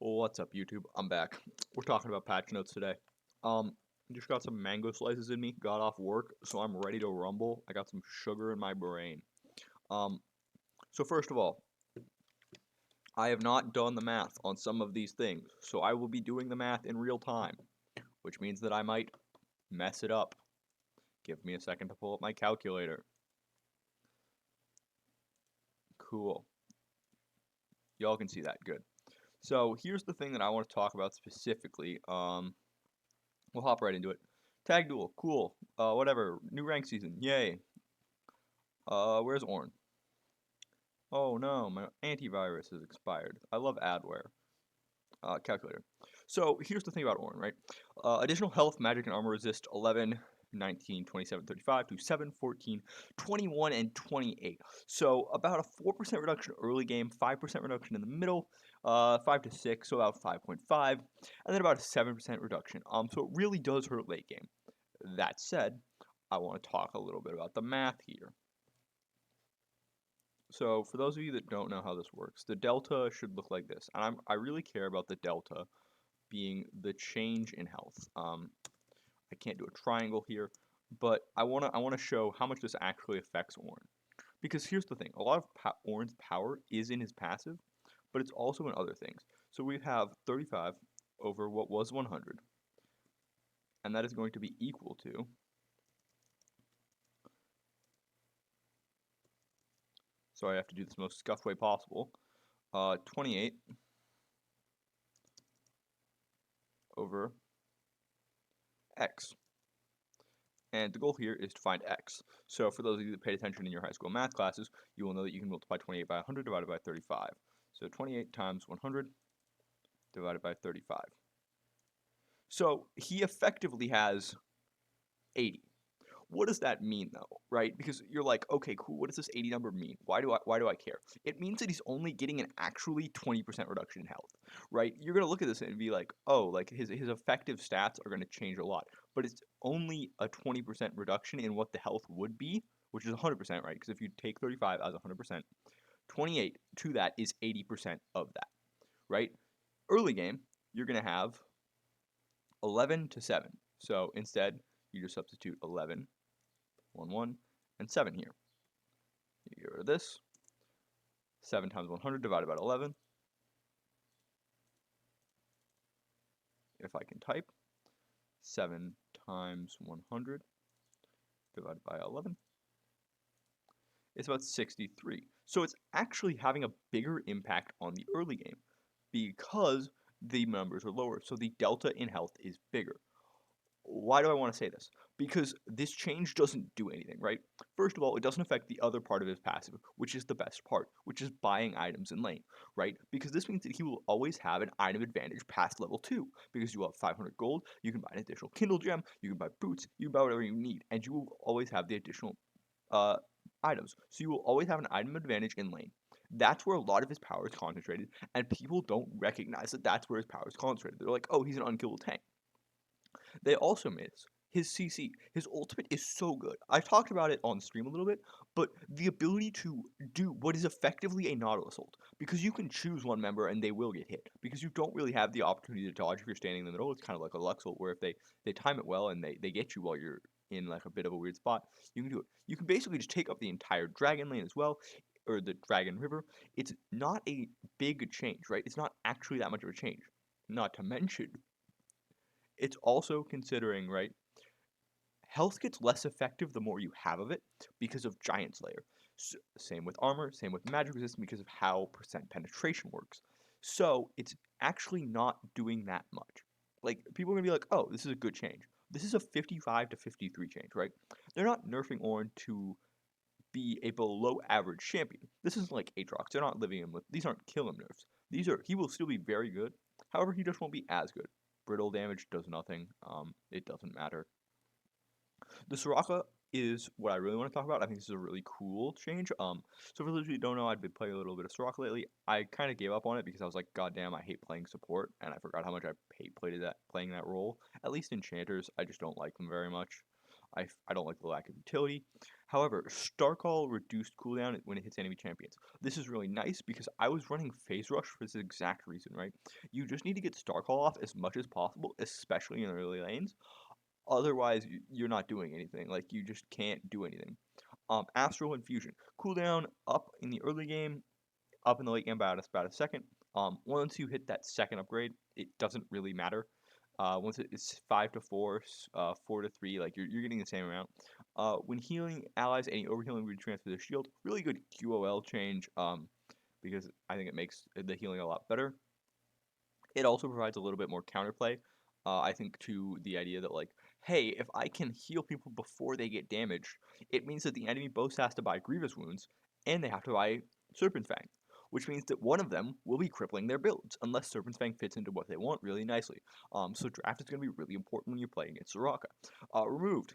What's up, YouTube? I'm back. We're talking about patch notes today. Just got some mango slices in me, got off work, so I'm ready to rumble. I got some sugar in my brain. Um, so first of all, I have not done the math on some of these things, so I will be doing the math in real time, which means that I might mess it up. Give me a second to pull up my calculator. Cool. Y'all can see that. Good. So here's the thing that I want to talk about specifically. We'll hop right into it. Tag duel, cool. Whatever. New rank season, yay. Where's Orn? Oh no, my antivirus has expired. I love adware. Calculator. So here's the thing about Orn, right? Additional health, magic, and armor resist 11, 19, 27, 35 to 7, 14, 21, and 28. So about a 4% reduction early game, 5% reduction in the middle, 5 to 6, so about 5.5, and then about a 7% reduction. So it really does hurt late game. That said, I want to talk a little bit about the math here. So for those of you that don't know how this works, the delta should look like this. And I really care about the delta being the change in health. I can't do a triangle here, but I wanna show how much this actually affects Orn. Because here's the thing, a lot of Orn's power is in his passive, but it's also in other things. So we have 35 over what was 100, and that is going to be equal to so I have to do this most scuffed way possible. 28 over x. And the goal here is to find x. So for those of you that paid attention in your high school math classes, you will know that you can multiply 28 by 100 divided by 35. So 28 times 100 divided by 35. So he effectively has 80. What does that mean though, right? Because you're like, okay, cool, what does this 80 number mean? Why do I care? It means that he's only getting an actually 20% reduction in health, right? You're gonna look at this and be like, oh, like his effective stats are gonna change a lot. But it's only a 20% reduction in what the health would be, which is 100%, right? Because if you take 35 as 100%, 28 to that is 80% of that, right? Early game, you're gonna have 11 to 7. So instead, you just substitute 11 1, 1, and 7 here. You get rid of this. 7 times 100 divided by 11. If I can type. 7 times 100 divided by 11. It's about 63. So it's actually having a bigger impact on the early game because the numbers are lower. So the delta in health is bigger. Why do I want to say this? Because this change doesn't do anything, right? First of all, it doesn't affect the other part of his passive, which is the best part, which is buying items in lane, right? Because this means that he will always have an item advantage past level 2, because you have 500 gold, you can buy an additional Kindle gem, you can buy boots, you can buy whatever you need, and you will always have the additional items. So you will always have an item advantage in lane. That's where a lot of his power is concentrated, and people don't recognize that that's where his power is concentrated. They're like, oh, he's an unkillable tank. They also made his CC, his ultimate is so good. I've talked about it on stream a little bit, but the ability to do what is effectively a Nautilus ult, because you can choose one member and they will get hit, because you don't really have the opportunity to dodge if you're standing in the middle. It's kind of like a Lux ult, where if they time it well and they get you while you're in like a bit of a weird spot, you can do it. You can basically just take up the entire dragon lane as well, or the dragon river. It's not a big change, right? It's not actually that much of a change. Not to mention, it's also considering, right, health gets less effective the more you have of it because of Giant Slayer. So, same with armor, same with magic resistance because of how percent penetration works. So it's actually not doing that much. Like, people are going to be like, oh, this is a good change. This is a 55 to 53 change, right? They're not nerfing Ornn to be a below average champion. This isn't like Aatrox. They're not living him with, these aren't kill him nerfs. He will still be very good. However, he just won't be as good. Brittle damage does nothing. It doesn't matter. The Soraka is what I really want to talk about. I think this is a really cool change. So for those of you who don't know, I've been playing a little bit of Soraka lately. I kind of gave up on it because I was like, God damn, I hate playing support, and I forgot how much I hate playing that role. At least enchanters, I just don't like them very much. I don't like the lack of utility. However, Starcall reduced cooldown when it hits enemy champions. This is really nice because I was running Phase Rush for this exact reason, right? You just need to get Starcall off as much as possible, especially in the early lanes. Otherwise, you're not doing anything. Like, you just can't do anything. Astral Infusion. Cooldown up in the early game, up in the late game by about a second. Once you hit that second upgrade, it doesn't really matter. Once it's 5 to 4, 4 to 3, like you're getting the same amount. When healing allies, any overhealing would transfer the shield. Really good QOL change, because I think it makes the healing a lot better. It also provides a little bit more counterplay, I think, to the idea that, like, hey, if I can heal people before they get damaged, it means that the enemy both has to buy Grievous Wounds, and they have to buy Serpent's Fang, which means that one of them will be crippling their builds, unless Serpent's Fang fits into what they want really nicely. So draft is going to be really important when you're playing against Soraka. Removed.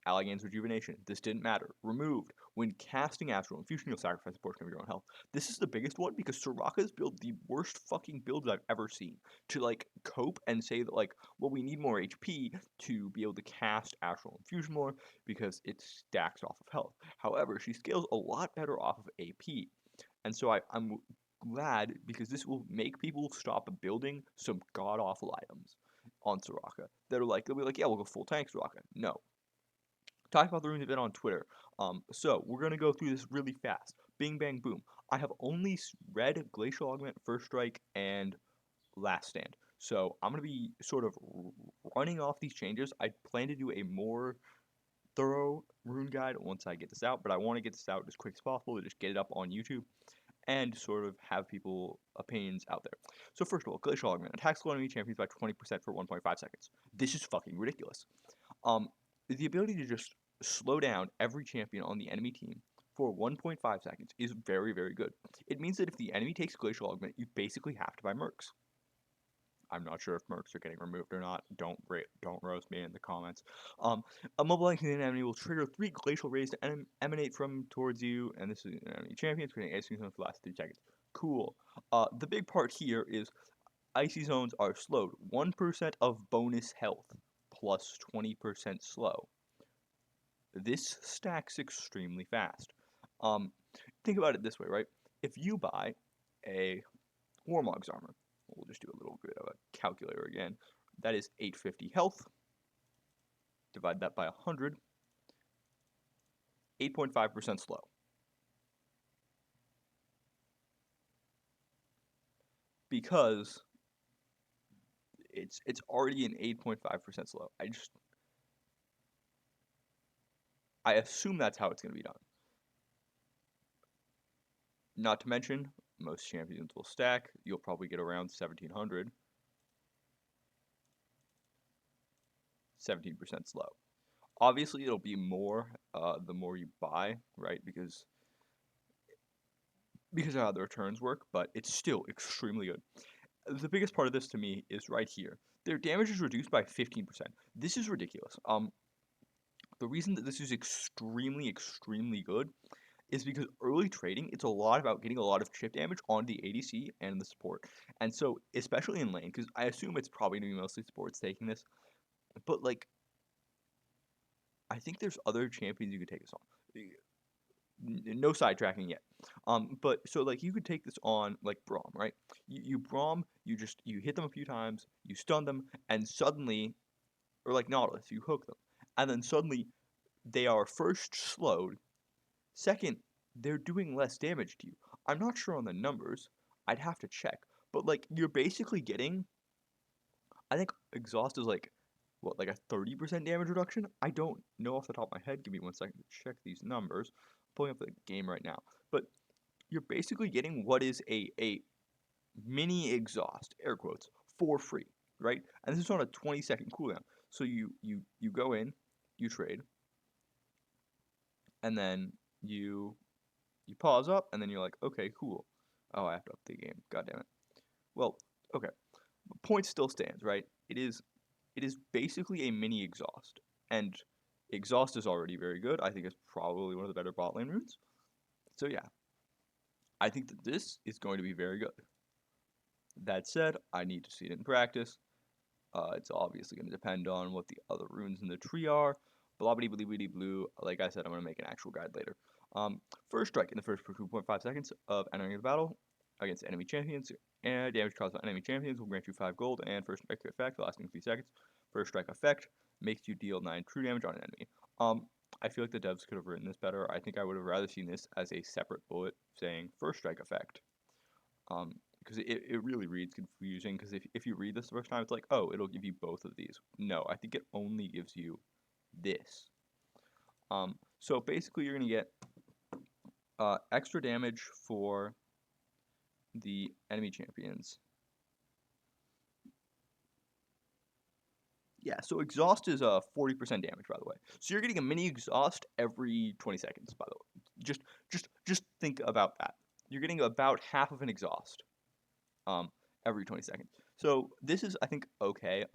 Ally gains Rejuvenation. This didn't matter. Removed. When casting Astral Infusion, you'll sacrifice a portion of your own health. This is the biggest one because Soraka's build the worst fucking builds I've ever seen. To, like, cope and say that, like, well, we need more HP to be able to cast Astral Infusion more because it stacks off of health. However, she scales a lot better off of AP. And so I'm glad because this will make people stop building some god-awful items on Soraka. They'll be like, yeah, we'll go full tank Soraka. No. Talk about the runes a bit on Twitter. So we're gonna go through this really fast. Bing, bang, boom. I have only read Glacial Augment, First Strike, and Last Stand. So I'm gonna be sort of running off these changes. I plan to do a more thorough rune guide once I get this out, but I want to get this out as quick as possible to just get it up on YouTube and sort of have people opinions out there. So first of all, Glacial Augment attacks enemy champions by 20% for 1.5 seconds. This is fucking ridiculous. The ability to just slow down every champion on the enemy team for 1.5 seconds is very, very good. It means that if the enemy takes Glacial Augment, you basically have to buy Mercs. I'm not sure if Mercs are getting removed or not. Don't roast me in the comments. Immobilizing an enemy will trigger 3 Glacial Rays to emanate from towards you, and this is an enemy champion, creating Icy Zones for the last 3 seconds. Cool. The big part here is Icy Zones are slowed. 1% of bonus health plus 20% slow. This stacks extremely fast. Think about it this way, right? If you buy a Warmog's armor, we'll just do a little bit of a calculator again. That is 850 health. Divide that by 100. 8.5% slow. Because it's already an 8.5% slow. I assume that's how it's going to be done. Not to mention, most champions will stack. You'll probably get around 1700. 17% slow. Obviously, it'll be more the more you buy, right? Because of how the returns work, but it's still extremely good. The biggest part of this to me is right here. Their damage is reduced by 15%. This is ridiculous. The reason that this is extremely, extremely good is because early trading, it's a lot about getting a lot of chip damage on the ADC and the support. And so, especially in lane, because I assume it's probably going to be mostly supports taking this, but, like, I think there's other champions you could take this on. No sidetracking yet. But so, like, you could take this on like Braum, right? You Braum, you hit them a few times, you stun them, and suddenly, or like Nautilus, you hook them, and then suddenly they are first slowed. Second, they're doing less damage to you. I'm not sure on the numbers. I'd have to check. But, like, you're basically getting, I think exhaust is like, what, like a 30% damage reduction? I don't know off the top of my head. Give me 1 second to check these numbers. I'm pulling up the game right now. But you're basically getting what is a mini exhaust, air quotes, for free, right? And this is on a 20-second cooldown. So you go in, you trade, and then you pause up, and then you're like, okay, cool. Oh, I have to up the game. God damn it. Well, okay. Point still stands, right? It is basically a mini exhaust, and exhaust is already very good. I think it's probably one of the better bot lane runes. So yeah, I think that this is going to be very good. That said, I need to see it in practice. It's obviously going to depend on what the other runes in the tree are, blah blah blah blah blue. Like I said, I'm gonna make an actual guide later. First strike in the first 2.5 seconds of entering the battle against enemy champions, and damage caused by enemy champions will grant you 5 gold, and first strike effect lasting 3 seconds. First strike effect makes you deal 9 true damage on an enemy. I feel like the devs could have written this better. I think I would have rather seen this as a separate bullet saying first strike effect. Because it really reads confusing, because if you read this the first time, it's like, oh, it'll give you both of these. No, I think it only gives you this. So basically you're going to get extra damage for the enemy champions. Yeah, so exhaust is 40% damage, by the way. So you're getting a mini exhaust every 20 seconds, by the way. Just think about that. You're getting about half of an exhaust every 20 seconds. So this is, I think, okay.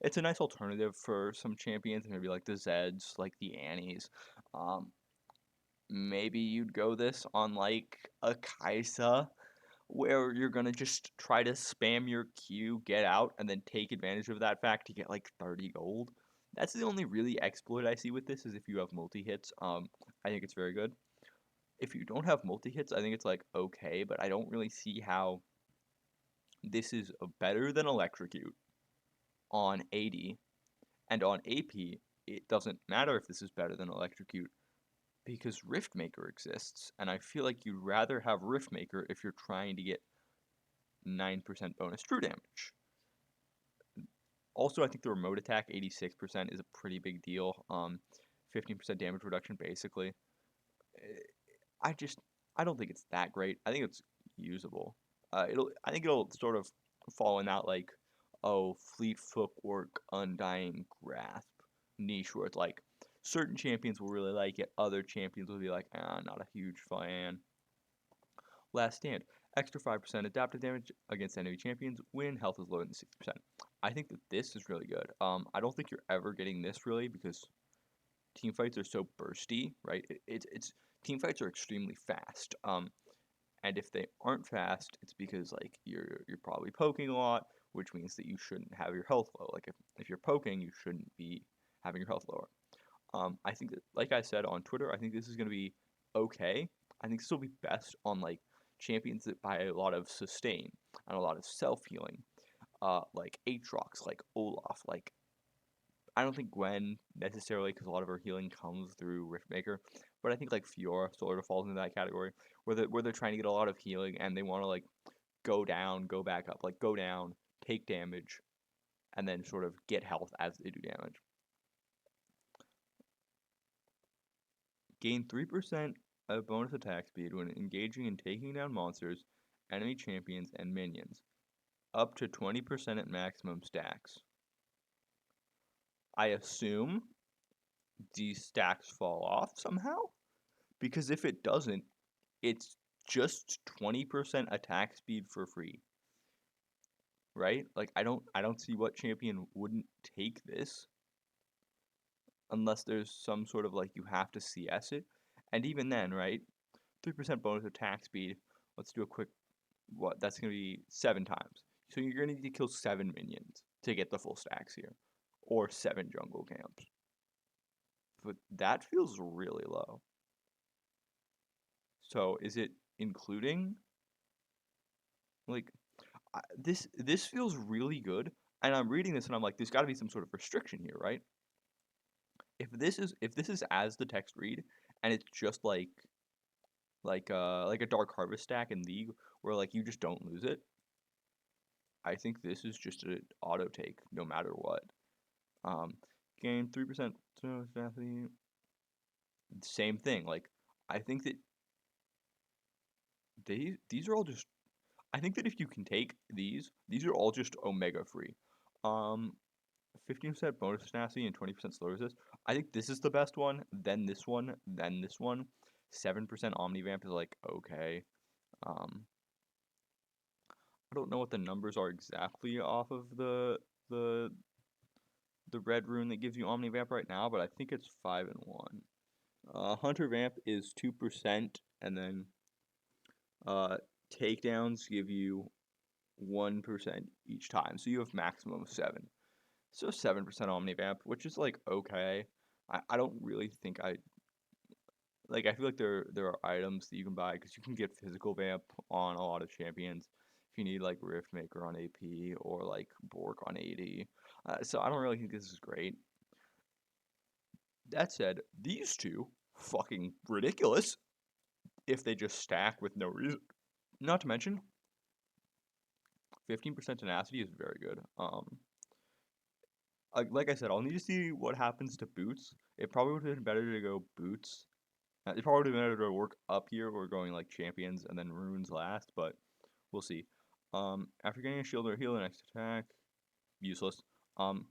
It's a nice alternative for some champions, maybe like the Zeds, like the Annies. Maybe you'd go this on like a Kaisa, where you're gonna just try to spam your Q, get out, and then take advantage of that fact to get like 30 gold. That's the only really exploit I see with this, is if you have multi-hits. I think it's very good. If you don't have multi-hits, I think it's like okay, but I don't really see how this is better than Electrocute on AD, and on AP, it doesn't matter if this is better than Electrocute, because Riftmaker exists, and I feel like you'd rather have Riftmaker if you're trying to get 9% bonus true damage. Also, I think the remote attack, 86%, is a pretty big deal. 15% damage reduction, basically. I don't think it's that great. I think it's usable. I think it'll sort of fall in that, like, oh, Fleet Footwork, Undying Grasp niche, where it's like, certain champions will really like it, other champions will be like, not a huge fan. Last Stand. Extra 5% adaptive damage against enemy champions when health is lower than 60%. I think that this is really good. I don't think you're ever getting this really, because team fights are so bursty, right? It's team fights are extremely fast. And if they aren't fast, it's because like you're probably poking a lot, which means that you shouldn't have your health low. Like if you're poking, you shouldn't be having your health lower. I think that, like I said on Twitter, I think this is gonna be okay. I think this will be best on like champions that buy a lot of sustain and a lot of self healing, like Aatrox, like Olaf, like I don't think Gwen necessarily, because a lot of her healing comes through Riftmaker, but I think like Fiora sort of falls into that category, where they're trying to get a lot of healing and they want to like go down, go back up, like go down, take damage, and then sort of get health as they do damage. Gain 3% of bonus attack speed when engaging and taking down monsters, enemy champions, and minions, up to 20% at maximum stacks. I assume these stacks fall off somehow, because if it doesn't, it's just 20% attack speed for free. Right? Like I don't see what champion wouldn't take this, unless there's some sort of like you have to CS it. And even then, right? 3% bonus attack speed. Let's do a quick what? That's going to be 7 times. So you're going to need to kill 7 minions to get the full stacks here, or 7 jungle camps. But that feels really low. So is it including like this feels really good, and I'm reading this and I'm like, there's got to be some sort of restriction here, right? If this is as the text read, and it's just like a Dark Harvest stack in League, where like you just don't lose it, I think this is just an auto take no matter what. Gain 3%. Same thing. Like I think that these are all just. I think that if you can take these are all just Omega free. 15% bonus tenacity and 20% slow resist. I think this is the best one, then this one, then this one. 7% Omnivamp is like okay. I don't know what the numbers are exactly off of the red rune that gives you Omnivamp right now, but I think it's 5 and 1. Hunter Vamp is 2%, and then takedowns give you 1% each time, so you have maximum of 7. So 7% Omnivamp, which is like okay. I don't really think I feel like there are items that you can buy because you can get physical vamp on a lot of champions if you need like Riftmaker on AP or like Bork on 80. So I don't really think this is great. That said, these two fucking ridiculous if they just stack with no reason. Not to mention, 15% tenacity is very good. Like I said, I'll need to see what happens to boots. It probably would have been better to go boots. It probably would have been better to work up here or going like champions and then runes last, but we'll see. After getting a shield or heal the next attack, useless. Um,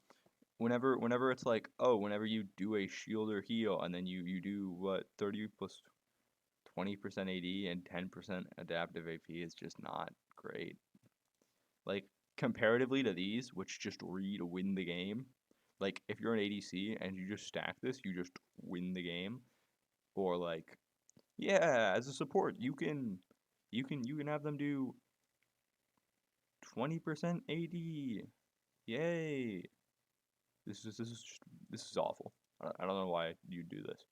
whenever it's like, oh, whenever you do a shield or heal and then you do what 30 plus 20% AD and 10% adaptive AP is just not great. Like comparatively to these, which just win the game. Like if you're an ADC and you just stack this, you just win the game. Or like, yeah, as a support, you can have them do 20% AD. Yay! This is awful. I don't know why you do this.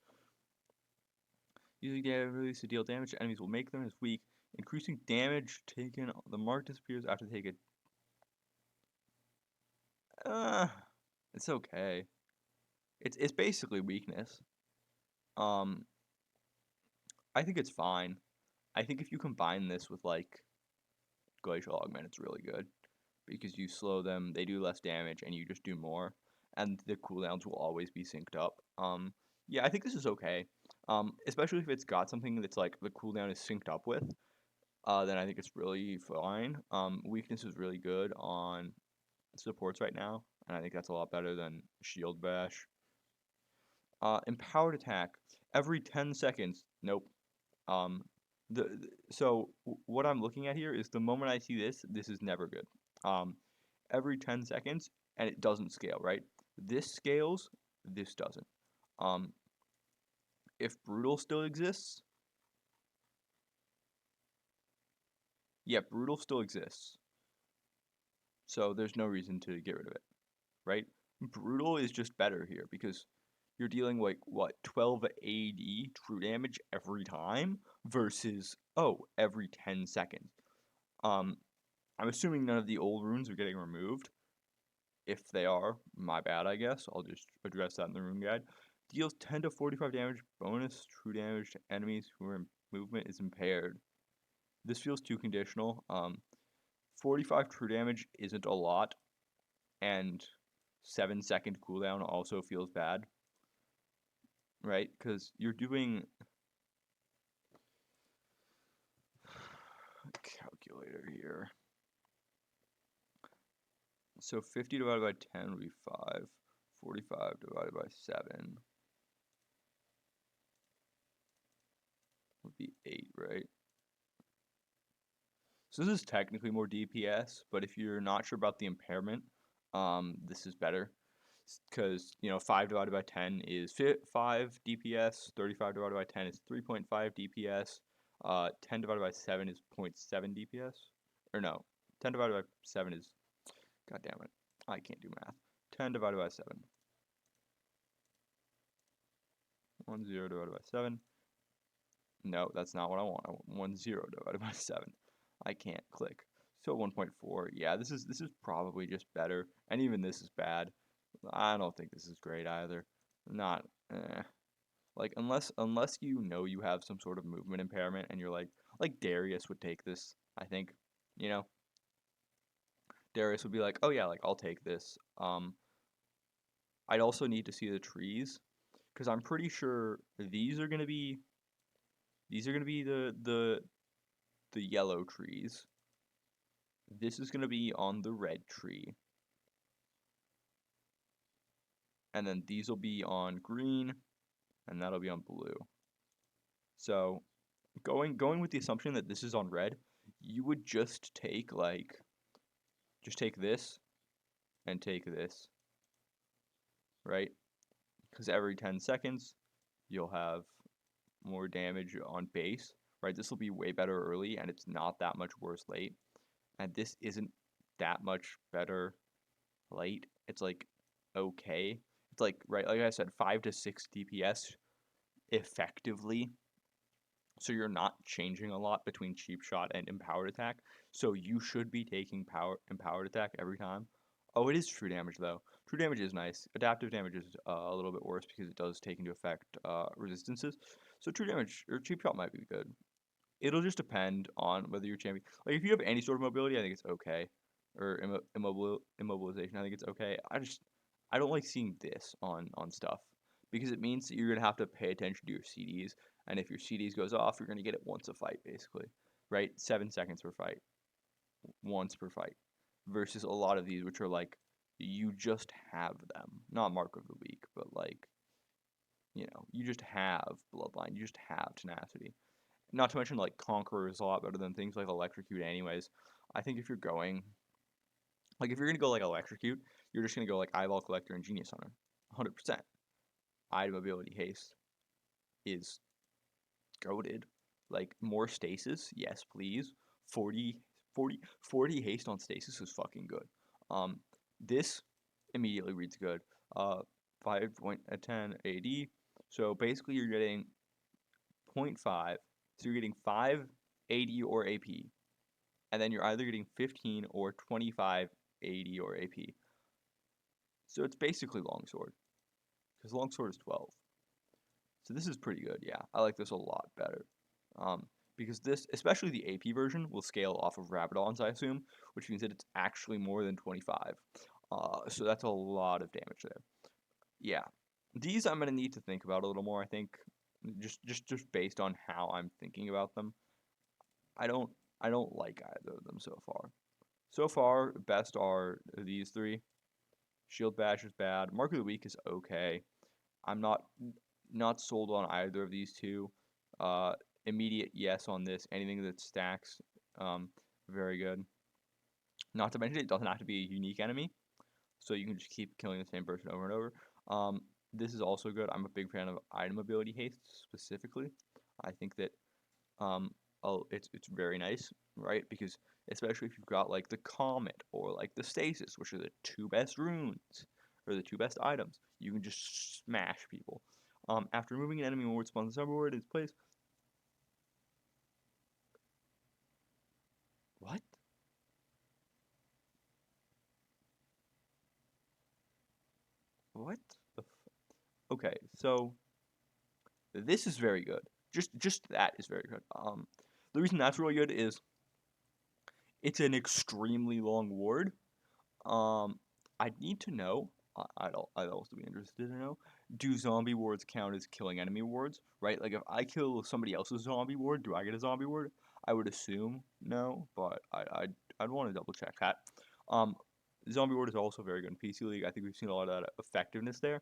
Using damage release to deal damage to enemies will make them as weak. Increasing damage taken, the mark disappears after they take a. It's okay. It's basically weakness. Um, I think it's fine. I think if you combine this with like Glacial Augment, it's really good because you slow them, they do less damage, and you just do more, and the cooldowns will always be synced up. Yeah, I think this is okay. Especially if it's got something that's like the cooldown is synced up with, then I think it's really fine. Weakness is really good on supports right now, and I think that's a lot better than Shield Bash. Empowered attack every 10 seconds. Nope. Um, so what I'm looking at here is the moment I see this, this is never good. Every 10 seconds, and it doesn't scale, right? This scales, this doesn't. Um, if brutal still exists, yeah, brutal still exists. So there's no reason to get rid of it, right? Brutal is just better here because you're dealing like what 12 AD true damage every time versus every 10 seconds. Um, I'm assuming none of the old runes are getting removed. If they are, my bad, I guess. I'll just address that in the rune guide. Deals 10 to 45 damage bonus true damage to enemies who are movement is impaired. This feels too conditional. 45 true damage isn't a lot, and 7-second cooldown also feels bad, right? Because you're doing calculator here. So 50 divided by 10 would be 5. 45 divided by 7 would be 8, right? So this is technically more DPS, but if you're not sure about the impairment, this is better. Because, 5 divided by 10 is 5 DPS, 35 divided by 10 is 3.5 DPS, 10 divided by 7 is 0.7 DPS. Or no, 10 divided by 7 is, god damn it, I can't do math. 10 divided by 7. 10 divided by 7. No, that's not what I want. I want 10 divided by 7. I can't click. So 1.4. Yeah, this is probably just better. And even this is bad. I don't think this is great either. Not like unless you know you have some sort of movement impairment and you're like Darius would take this, I think. You know, Darius would be like, "Oh yeah, like I'll take this." I'd also need to see the trees cuz I'm pretty sure these are going to be the yellow trees. This is going to be on the red tree. And then these will be on green, and that'll be on blue. So going with the assumption that this is on red, you would just take this and take this, right? Because every 10 seconds, you'll have more damage on base, right? This will be way better early, and it's not that much worse late. And this isn't that much better late. It's like okay. it's like, right, like I said, 5 to 6 DPS effectively. So you're not changing a lot between cheap shot and empowered attack. So you should be taking empowered attack every time. Oh, it is true damage though. True damage is nice. Adaptive damage is a little bit worse because it does take into effect resistances. So true damage or cheap shot might be good. It'll just depend on whether you're champion. Like if you have any sort of mobility, I think it's okay. Or immobilization, I think it's okay. I don't like seeing this on stuff because it means that you're gonna have to pay attention to your CDs, and if your CDs goes off, you're gonna get it once a fight, basically, right? 7 seconds per fight, once per fight, versus a lot of these which are like you just have them, not mark of the week, but like you just have bloodline, you just have tenacity. Not to mention, like, Conqueror is a lot better than things like Electrocute anyways. I think if you're going, like, if you're going to go, like, Electrocute, you're just going to go, like, Eyeball Collector and Genius Hunter. 100%. Item Ability Haste is goated. Like, more Stasis, yes, please. 40 Haste on Stasis is fucking good. This immediately reads good. 5.10 AD. So, basically, you're getting 0.5. So you're getting 5 AD or AP, and then you're either getting 15 or 25 AD or AP. So it's basically longsword, because longsword is 12. So this is pretty good, yeah. I like this a lot better. Because this, especially the AP version, will scale off of Rabadons, I assume, which means that it's actually more than 25. So that's a lot of damage there. Yeah. These I'm going to need to think about a little more, I think, just based on how I'm thinking about them. I don't like either of them so far. So far, best are these three. Shield Bash is bad. Mark of the Week is okay. I'm not sold on either of these two. Immediate yes on this. Anything that stacks, very good. Not to mention it doesn't have to be a unique enemy, so you can just keep killing the same person over and over. This is also good. I'm a big fan of item ability haste specifically. I think that it's very nice, right? Because especially if you've got like the Comet or like the Stasis, which are the two best runes or the two best items, you can just smash people. After removing an enemy ward spawns a subword in its place. What? What the? Okay, so this is very good. Just that is very good. The reason that's really good is it's an extremely long ward. I'd need to know. I'd also be interested to know. Do zombie wards count as killing enemy wards? Right? Like if I kill somebody else's zombie ward, do I get a zombie ward? I would assume no, but I'd want to double check that. Um, zombie ward is also very good in PC League. I think we've seen a lot of that effectiveness there.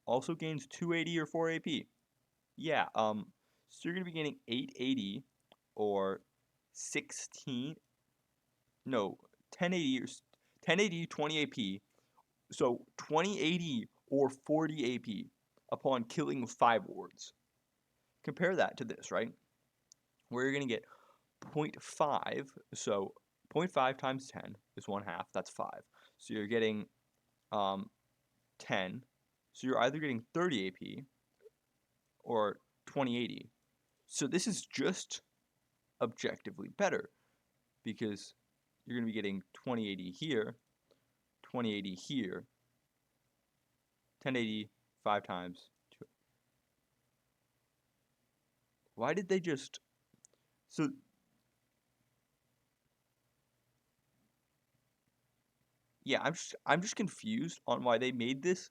Also gains 280 or 4 AP. Yeah. So you're gonna be gaining 880 or 16. No, 1080 or 1080 20 AP. So 2080 or 40 AP upon killing 5 wards. Compare that to this, right? Where you're going to get 0.5. So 0.5 times 10 is 1/2. That's 5. So you're getting 10. So you're either getting 30 AP or 2080. So this is just objectively better because you're going to be getting 2080 here, 2080 here, 1080 5 times. Why did they just... So... Yeah, I'm just confused on why they made this,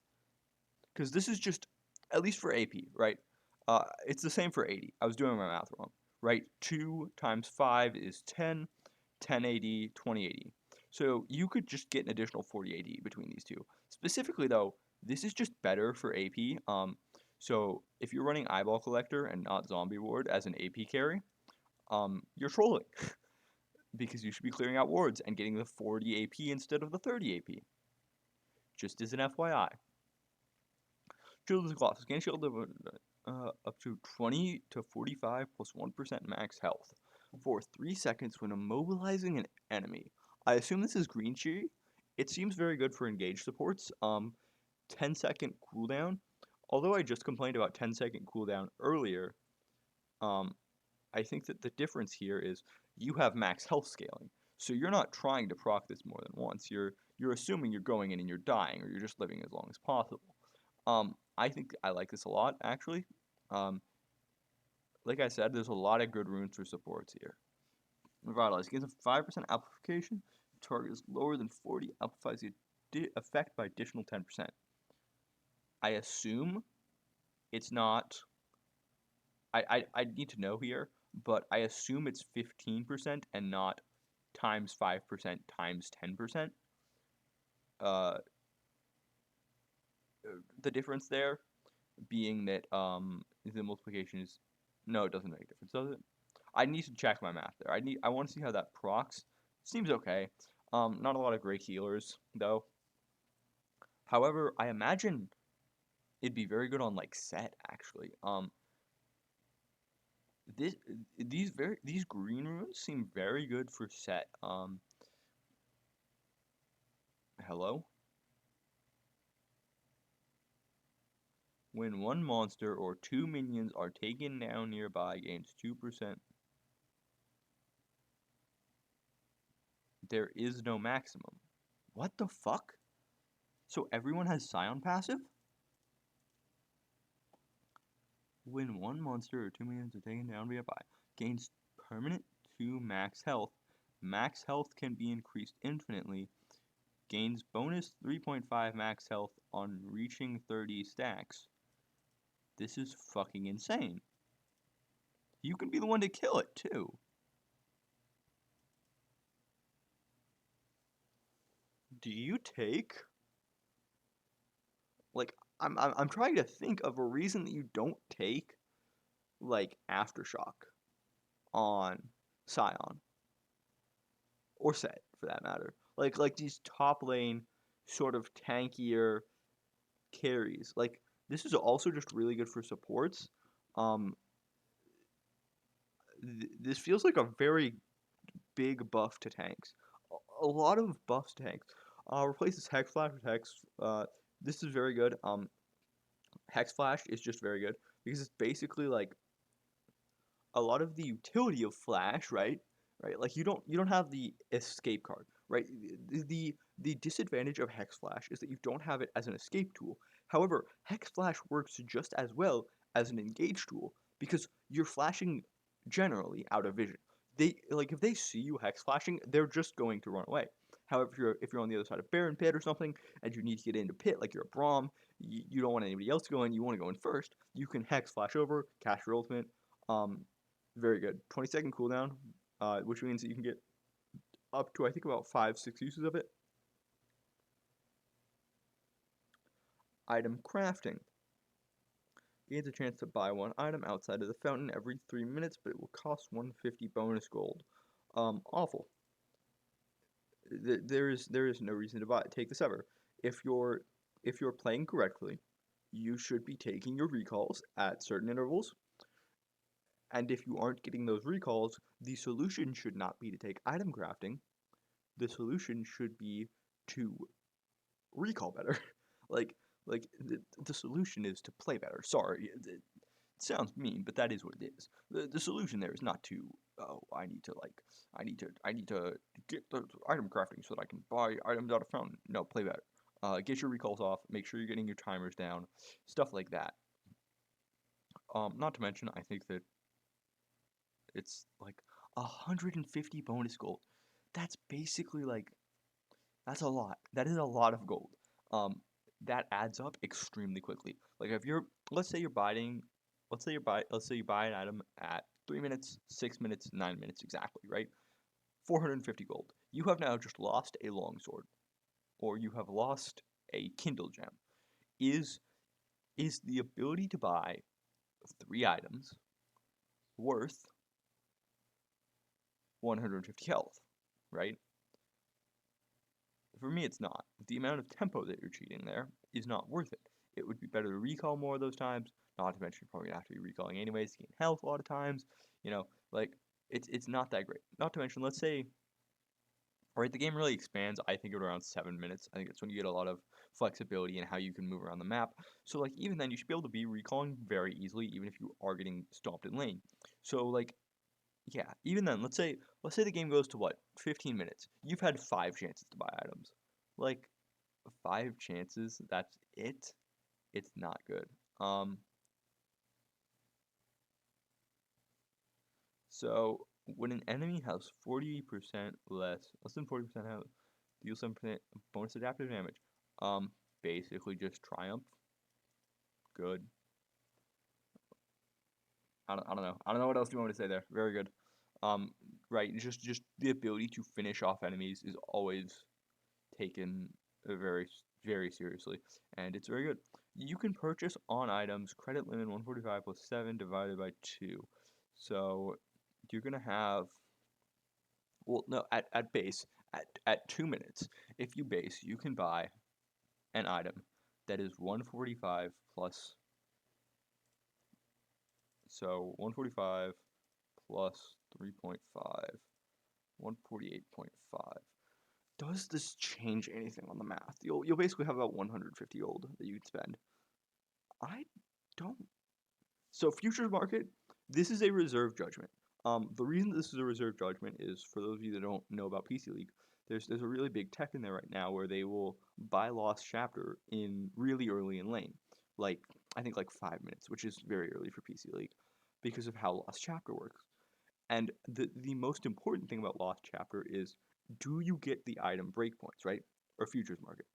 because this is just, at least for AP, right? It's the same for 80. I was doing my math wrong, right? 2 times 5 is 10, 1080, 2080. So you could just get an additional 4080 between these two. Specifically though, this is just better for AP. So if you're running Eyeball Collector and not Zombie Ward as an AP carry, you're trolling. Because you should be clearing out wards and getting the 40 AP instead of the 30 AP. Just as an FYI. Shield is Colossus. Gain shield up to 20 to 45 plus 1% max health for 3 seconds when immobilizing an enemy. I assume this is green chi. It seems very good for engaged supports. 10-second cooldown. Although I just complained about 10-second cooldown earlier, I think that the difference here is you have max health scaling. So you're not trying to proc this more than once. You're assuming you're going in and you're dying, or you're just living as long as possible. I think I like this a lot, actually. Like I said, there's a lot of good runes for supports here. Revitalize gives a 5% amplification. Target is lower than 40, amplifies the effect by additional 10%. I assume it's not. I need to know here, but I assume it's 15% and not times 5% times 10%. The difference there being that the multiplication is, no, it doesn't make a difference, does it? I need to check my math there. I want to see how that procs. Seems okay. Not a lot of great healers though. However, I imagine it'd be very good on like set actually. These green runes seem very good for set. Hello? When one monster or two minions are taken down nearby, gains 2%. There is no maximum. What the fuck? So everyone has Scion passive? When one monster or two minions are taken down nearby, gains permanent 2 max health. Max health can be increased infinitely. Gains bonus 3.5 max health on reaching 30 stacks. This is fucking insane. You can be the one to kill it too. Do you take? Like, I'm trying to think of a reason that you don't take, like, Aftershock on Scion. Or Set, for that matter. Like these top lane, sort of tankier carries. Like, this is also just really good for supports. This feels like a very big buff to tanks. A lot of buffs to tanks. Replaces Hex Flash with Hex. This is very good. Hex Flash is just very good because it's basically like a lot of the utility of Flash, right? Right, like you don't have the escape card, right? The disadvantage of Hex Flash is that you don't have it as an escape tool. However, Hex Flash works just as well as an engage tool because you're flashing generally out of vision. They like if they see you Hex Flashing, they're just going to run away. However, if you're on the other side of Baron Pit or something and you need to get into Pit, like you're a Braum, you don't want anybody else to go in, you want to go in first. You can Hex Flash over, cast your ultimate. Very good. 20-second cooldown, which means that you can get up to, I think, about 5-6 uses of it. Item crafting. Gains a chance to buy one item outside of the fountain every 3 minutes, but it will cost 150 bonus gold. Awful. There is no reason to take this ever. If you're playing correctly, you should be taking your recalls at certain intervals. And if you aren't getting those recalls, the solution should not be to take item crafting. The solution should be to recall better. like the solution is to play better. Sorry, it sounds mean, but that is what it is. The solution there is not to I need to get the item crafting so that I can buy items out of fountain. No, play better. Get your recalls off. Make sure you're getting your timers down. Stuff like that. Not to mention, I think that it's like 150 bonus gold. That's basically like, that's a lot. That is a lot of gold. That adds up extremely quickly. Like if you're, let's say you buy an item at 3 minutes, 6 minutes, 9 minutes exactly, right? 450 gold. You have now just lost a longsword, or you have lost a Kindle gem. Is the ability to buy 3 items worth 150 health, right? For me, it's not. The amount of tempo that you're cheating there is not worth it. It would be better to recall more of those times, not to mention you're probably going to have to be recalling anyways to gain health a lot of times. You know, like, it's not that great. Not to mention, let's say right? The game really expands, I think, at around 7 minutes. I think that's when you get a lot of flexibility in how you can move around the map. So, like, even then, you should be able to be recalling very easily, even if you are getting stomped in lane. So, like, yeah, even then, let's say the game goes to what, 15 minutes. You've had 5 chances to buy items. Like, 5 chances, that's it. It's not good. So when an enemy has 40% less than 40% health, deal 7% bonus adaptive damage. Basically just triumph. Good. I don't know. I don't know what else you want me to say there. Very good. Right. Just the ability to finish off enemies is always taken very seriously, and it's very good. You can purchase on items credit limit 145 plus 7 divided by 2. So you're gonna have, well, no, at base, at 2 minutes, if you base, you can buy an item that is 145 plus, so 145 plus 3.5, 148.5. Does this change anything on the math? You'll basically have about 150 gold that you could spend. I don't. So futures market, this is a reserve judgment. The reason this is a reserve judgment is, for those of you that don't know about PC League, there's a really big tech in there right now where they will buy Lost Chapter in really early in lane, like I think like 5 minutes, which is very early for PC League, because of how Lost Chapter works. And the most important thing about Lost Chapter is, do you get the item breakpoints, right? Or futures market.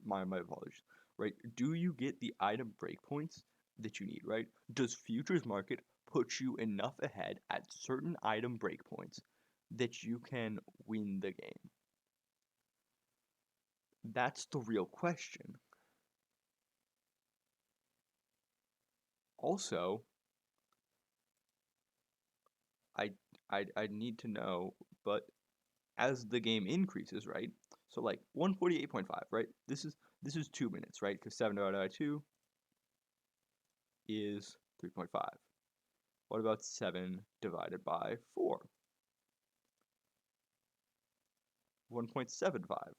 My apologies. Right? Do you get the item breakpoints that you need, right? Does futures market put you enough ahead at certain item breakpoints that you can win the game? That's the real question. Also, I I need to know, but as the game increases, right? So like 148.5, right? This is 2 minutes, right? Because 7 divided by 2 is 3.5. What about 7 divided by 4? 1.75.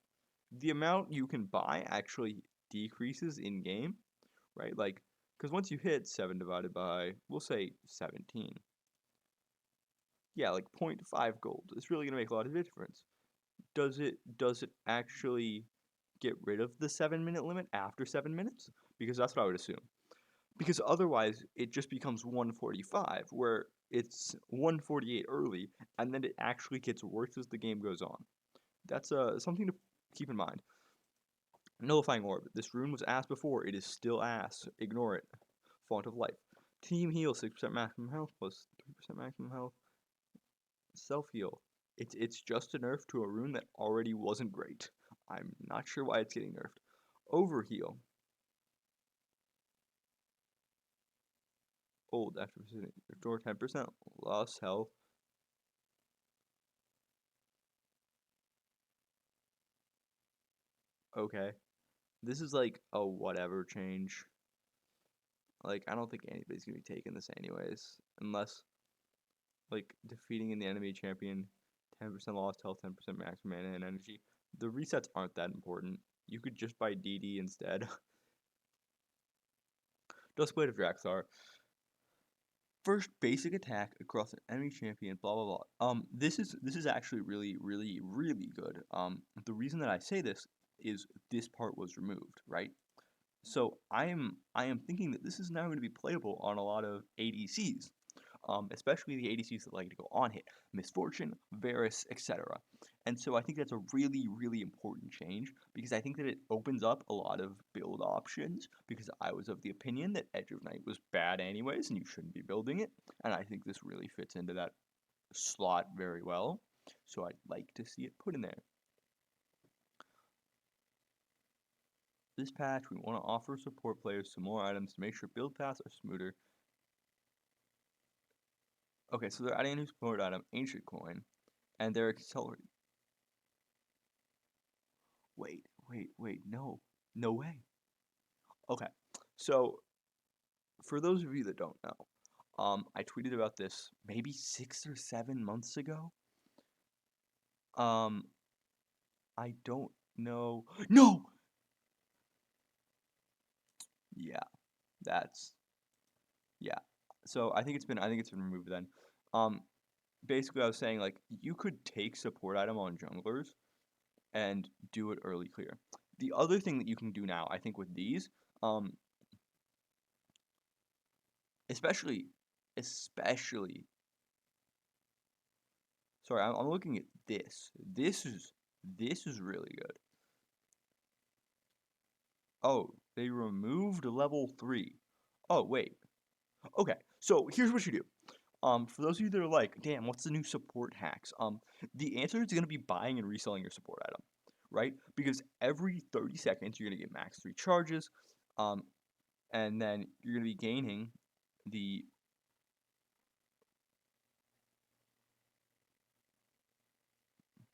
The amount you can buy actually decreases in game, right? Like, because once you hit 7 divided by, we'll say 17, yeah, like 0.5 gold. It's really gonna make a lot of difference. Does it actually get rid of the 7 minute limit after 7 minutes? Because that's what I would assume. Because otherwise, it just becomes 145, where it's 148 early, and then it actually gets worse as the game goes on. That's something to keep in mind. Nullifying Orb. This rune was ass before. It is still ass. Ignore it. Font of Life. Team Heal. 6% maximum health plus 3% maximum health. Self Heal. It's just a nerf to a rune that already wasn't great. I'm not sure why it's getting nerfed. Overheal. Old after visiting. Restore 10%. Lost health. Okay. This is like a whatever change. Like, I don't think anybody's gonna be taking this anyways. Unless, like, defeating the enemy champion, 10% lost health, 10% max mana and energy. The resets aren't that important. You could just buy DD instead. Duskblade of Draxar. First basic attack across an enemy champion, blah blah blah. This is actually really good. The reason that I say this is this part was removed, right? So I am thinking that this is now going to be playable on a lot of ADCs, especially the ADCs that like to go on hit, Misfortune, Varus, etc. And so I think that's a really important change, because I think that it opens up a lot of build options, because I was of the opinion that Edge of Night was bad anyways and you shouldn't be building it, and I think this really fits into that slot very well. So I'd like to see it put in there. This patch, we want to offer support players some more items to make sure build paths are smoother. Okay, so they're adding a new support item, Ancient Coin, and they're accelerating. Wait, no. No way. Okay, so for those of you that don't know, I tweeted about this maybe 6 or 7 months ago. I don't know. No! Yeah, that's yeah. So I think it's been removed then. Um, Basically I was saying like you could take support item on junglers and do it early clear. The other thing that you can do now, I think with these, um, especially, especially. Sorry, I'm looking at this. This is really good. Oh, they removed level 3. Oh, wait. Okay, so here's what you do. For those of you that are like, damn, what's the new support hacks? The answer is gonna be buying and reselling your support item, right? Because every 30 seconds you're gonna get max 3 charges, and then you're gonna be gaining the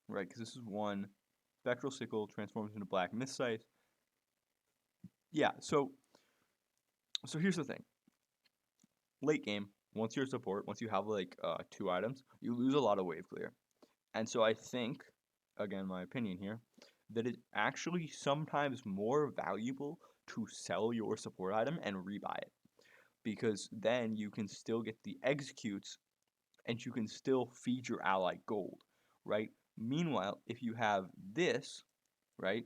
right, because this is one spectral sickle transforms into black mist scythe. Yeah, so here's the thing. Late game, once you're support, once you have like 2 items, you lose a lot of wave clear. And so I think, again, my opinion here, that it's actually sometimes more valuable to sell your support item and rebuy it. Because then you can still get the executes and you can still feed your ally gold, right? Meanwhile, if you have this, right,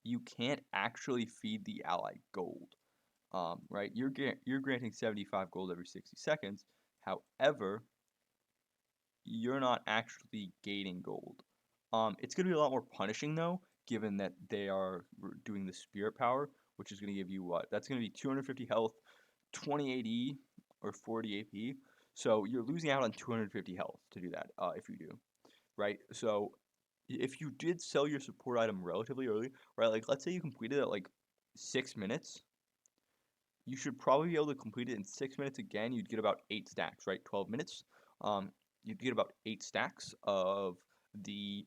you can't actually feed the ally gold, right? You're granting 75 gold every 60 seconds. However, you're not actually gaining gold. It's going to be a lot more punishing though, given that they are doing the spirit power, which is going to give you what? That's going to be 250 health, 20 AD, or 40 AP. So you're losing out on 250 health to do that, if you do, right? So if you did sell your support item relatively early, right? Like let's say you completed it at like 6 minutes, you should probably be able to complete it in 6 minutes again. You'd get about 8 stacks, right? 12 minutes. Um, you'd get about 8 stacks of the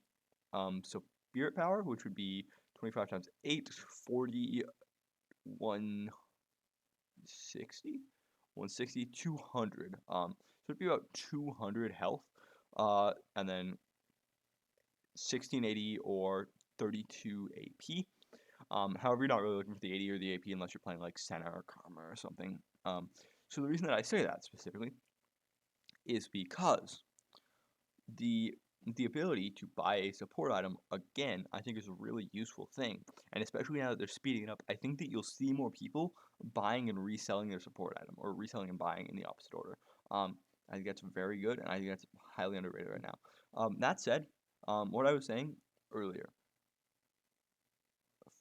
spirit power, which would be 25 times 8, 40, 160, 160, 200. So it'd be about 200 health, and then 1680 or 32 AP. However, you're not really looking for the 80 or the AP unless you're playing like Senna or Karma or something. So the reason that I say that specifically is because the the ability to buy a support item again, I think is a really useful thing, and especially now that they're speeding it up, I think that you'll see more people buying and reselling their support item, or reselling and buying in the opposite order. I think that's very good, and I think that's highly underrated right now. That said, what I was saying earlier,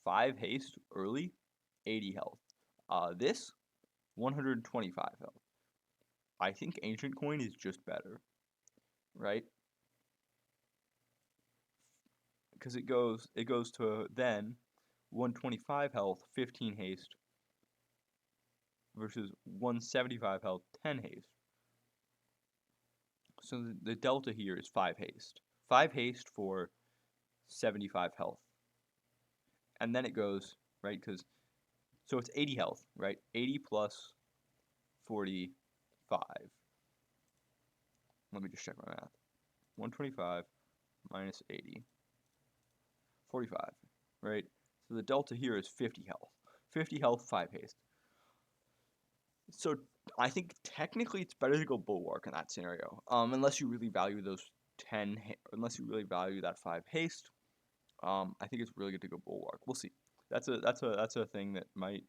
5 haste early, 80 health. This 125 health. I think Ancient Coin is just better, right? Because it goes to then 125 health, 15 haste versus 175 health, 10 haste. So the delta here is 5 haste. 5 haste for 75 health. And then it goes, right, so it's 80 health, right? 80 plus 45. Let me just check my math. 125 minus 80. 45, right? So the delta here is 50 health. 50 health, 5 haste. So I think technically it's better to go Bulwark in that scenario, unless you really value those 10, unless you really value that 5 haste. I think it's really good to go Bulwark. We'll see. That's a thing that might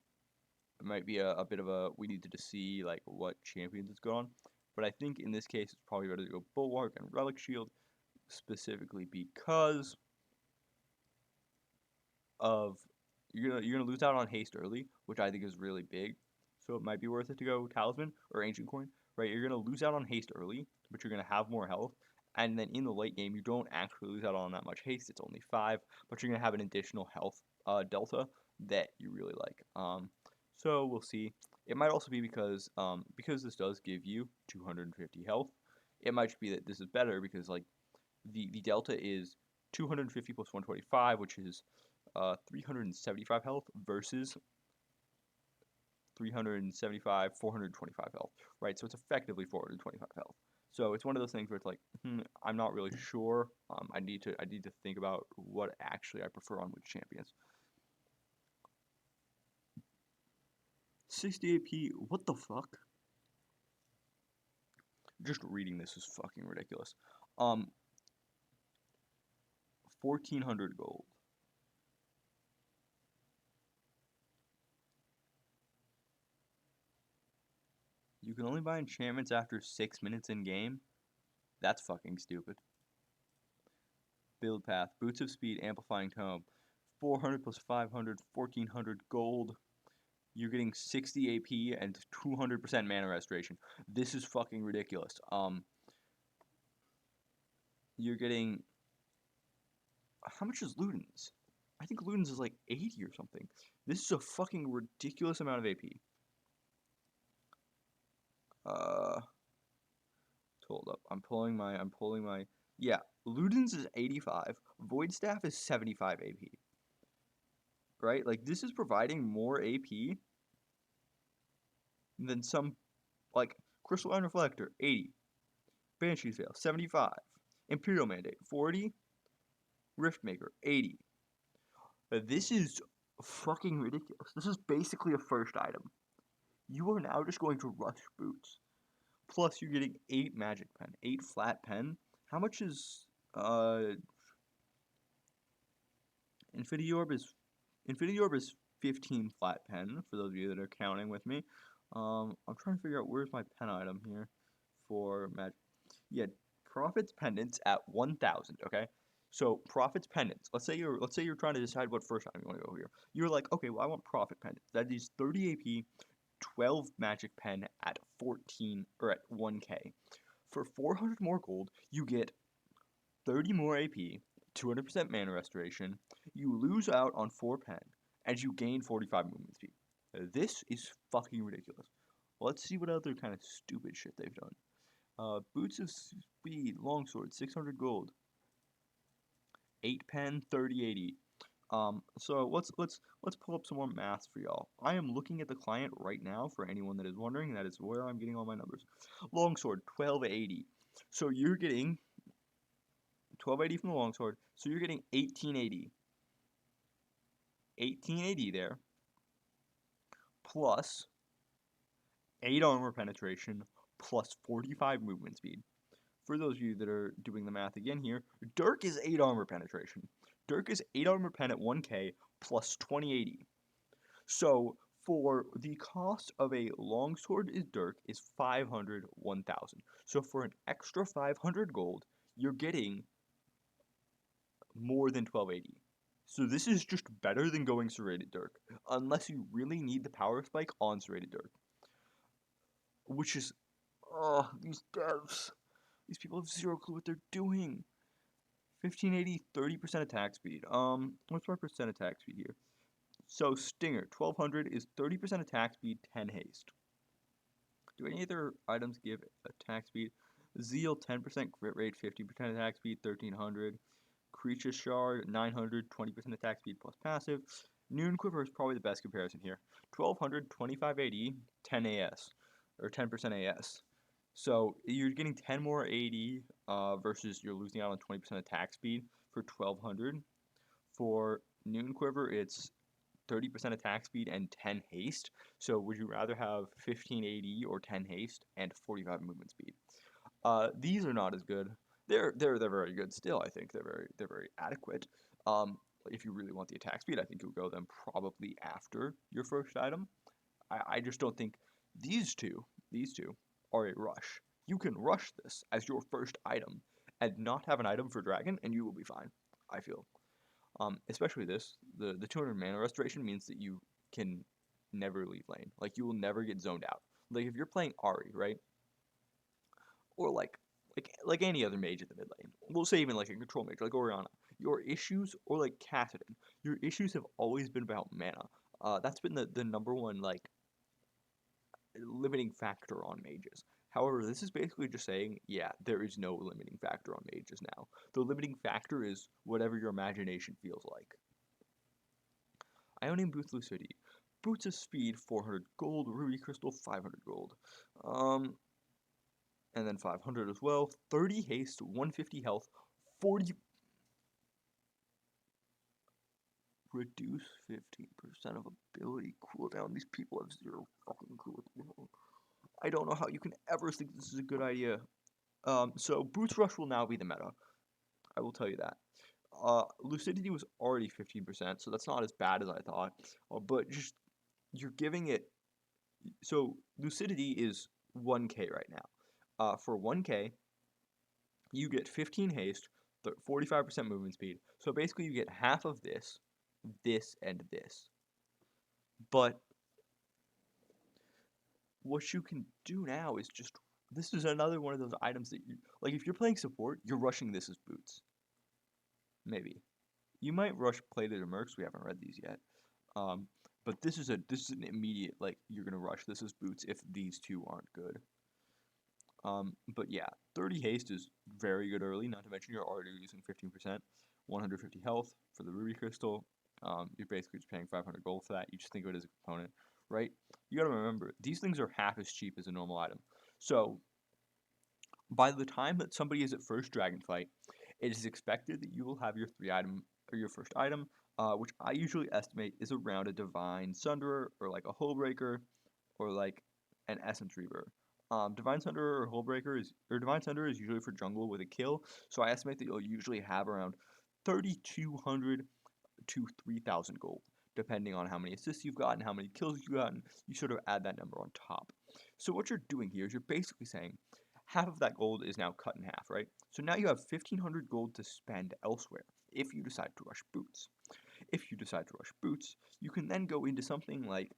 be a bit of a, we need to see like what champions it's going on. But I think in this case it's probably better to go Bulwark and Relic Shield, specifically because of you're gonna lose out on haste early, which I think is really big. So it might be worth it to go Talisman or Ancient Coin, right? You're gonna lose out on haste early, but you're gonna have more health. And then in the late game, you don't actually lose out on that much haste. It's only 5, but you're gonna have an additional health delta that you really like. So we'll see. It might also be because this does give you 250 health. It might just be that this is better because like the delta is 250 plus 125, which is 375 health versus 375, 425 health, right? So it's effectively 425 health. So it's one of those things where it's like, I'm not really sure. I need to think about what actually I prefer on which champions. 60 AP, what the fuck? Just reading this is fucking ridiculous. 1400 gold. You can only buy enchantments after 6 minutes in game? That's fucking stupid. Build path, boots of speed, amplifying tome. 400 plus 500, 1400 gold. You're getting 60 AP and 200% mana restoration. This is fucking ridiculous. You're getting... How much is Luden's? I think Luden's is like 80 or something. This is a fucking ridiculous amount of AP. Hold up. I'm pulling my... Yeah, Luden's is 85. Void Staff is 75 AP. Right? Like, this is providing more AP than some... Like, Crystalline Reflector, 80. Banshee's Veil, 75. Imperial Mandate, 40. Riftmaker, 80. This is fucking ridiculous. This is basically a first item. You are now just going to rush boots. Plus, you're getting 8 magic pen. 8 flat pen. How much is... Infinity Orb is 15 flat pen, for those of you that are counting with me. I'm trying to figure out where's my pen item here for magic. Yeah, Prophet's Pendants at 1,000, okay? So, Prophet's Pendants. Let's say you're trying to decide what first item you want to go here. You're like, okay, well, I want Prophet Pendants. That is 30 AP, 12 magic pen at 14 or at 1k. For 400 more gold, you get 30 more AP, 200% mana restoration, you lose out on 4 pen, and you gain 45 movement speed. This is fucking ridiculous. Let's see what other kind of stupid shit they've done. Boots of Speed, Longsword, 600 gold. 8 pen, 3080. So let's pull up some more math for y'all. I am looking at the client right now for anyone that is wondering. That is where I'm getting all my numbers. Longsword, 1280. So you're getting 1280 from the longsword. So you're getting 1880. 1880 there. Plus 8 armor penetration. Plus 45 movement speed. For those of you that are doing the math again here, Dirk is 8 armor penetration. Dirk is 8 armor pen at 1k plus 2080. So for the cost of a longsword is Dirk is 500, 1000. So for an extra 500 gold, you're getting more than 1280. So this is just better than going Serrated Dirk, unless you really need the power spike on Serrated Dirk. Which is, these devs. These people have zero clue what they're doing. 1580, 30% attack speed. What's my percent attack speed here? So Stinger, 1200 is 30% attack speed, 10 haste. Do any other items give attack speed? Zeal, 10% crit rate, 50% attack speed, 1300. Creature Shard, 900, 20% attack speed plus passive. Noon Quiver is probably the best comparison here. 1200, 25 AD, 10 AS, or 10% AS. So you're getting 10 more AD versus you're losing out on 20% attack speed for 1200. For Noon Quiver, it's 30% attack speed and 10 haste. So would you rather have 15 AD or 10 haste and 45 movement speed? These are not as good. They're very good still. I think they're very adequate. If you really want the attack speed, I think you'll go them probably after your first item. I just don't think these two are a rush. You can rush this as your first item and not have an item for dragon, and you will be fine. I feel. Especially this, the 200 mana restoration means that you can never leave lane. Like you will never get zoned out. Like if you're playing Ahri, right? Or like any other mage in the mid lane. We'll say even like a control mage, like Orianna. Your issues, or like Kassadin, your issues have always been about mana. That's been the number one like limiting factor on mages. However, this is basically just saying, yeah, there is no limiting factor on mages now. The limiting factor is whatever your imagination feels like. Ionian Boots Lucidity. Boots of Speed, 400 gold. Ruby Crystal, 500 gold. And then 500 as well. 30 haste, 150 health, 40... Reduce 15% of ability cooldown. These people have 0 fucking cooldown. I don't know how you can ever think this is a good idea. So Boots Rush will now be the meta. I will tell you that. Lucidity was already 15%, so that's not as bad as I thought. But just, you're giving it... So Lucidity is 1k right now. For 1k, you get 15 haste, 45% movement speed. So basically you get half of this, and this. But what you can do now is just... This is another one of those items that you... Like, if you're playing support, you're rushing this as Boots. Maybe. You might rush Plate of the Mercs, we haven't read these yet. But this is an immediate, like, you're gonna rush this as Boots if these two aren't good. But yeah, 30 haste is very good early, not to mention you're already using 15%. 150 health for the Ruby Crystal. You're basically just paying 500 gold for that. You just think of it as a component, right? You gotta remember, these things are half as cheap as a normal item. So, by the time that somebody is at first Dragon Fight, it is expected that you will have your your first item, which I usually estimate is around a Divine Sunderer, or like a Hullbreaker, or like an Essence Reaver. Divine Sunderer or Hullbreaker Divine Sunderer is usually for jungle with a kill, so I estimate that you'll usually have around 3,200 to 3,000 gold, depending on how many assists you've gotten, how many kills you've gotten. You sort of add that number on top. So what you're doing here is you're basically saying half of that gold is now cut in half, right? So now you have 1,500 gold to spend elsewhere if you decide to rush Boots. If you decide to rush Boots, you can then go into something like,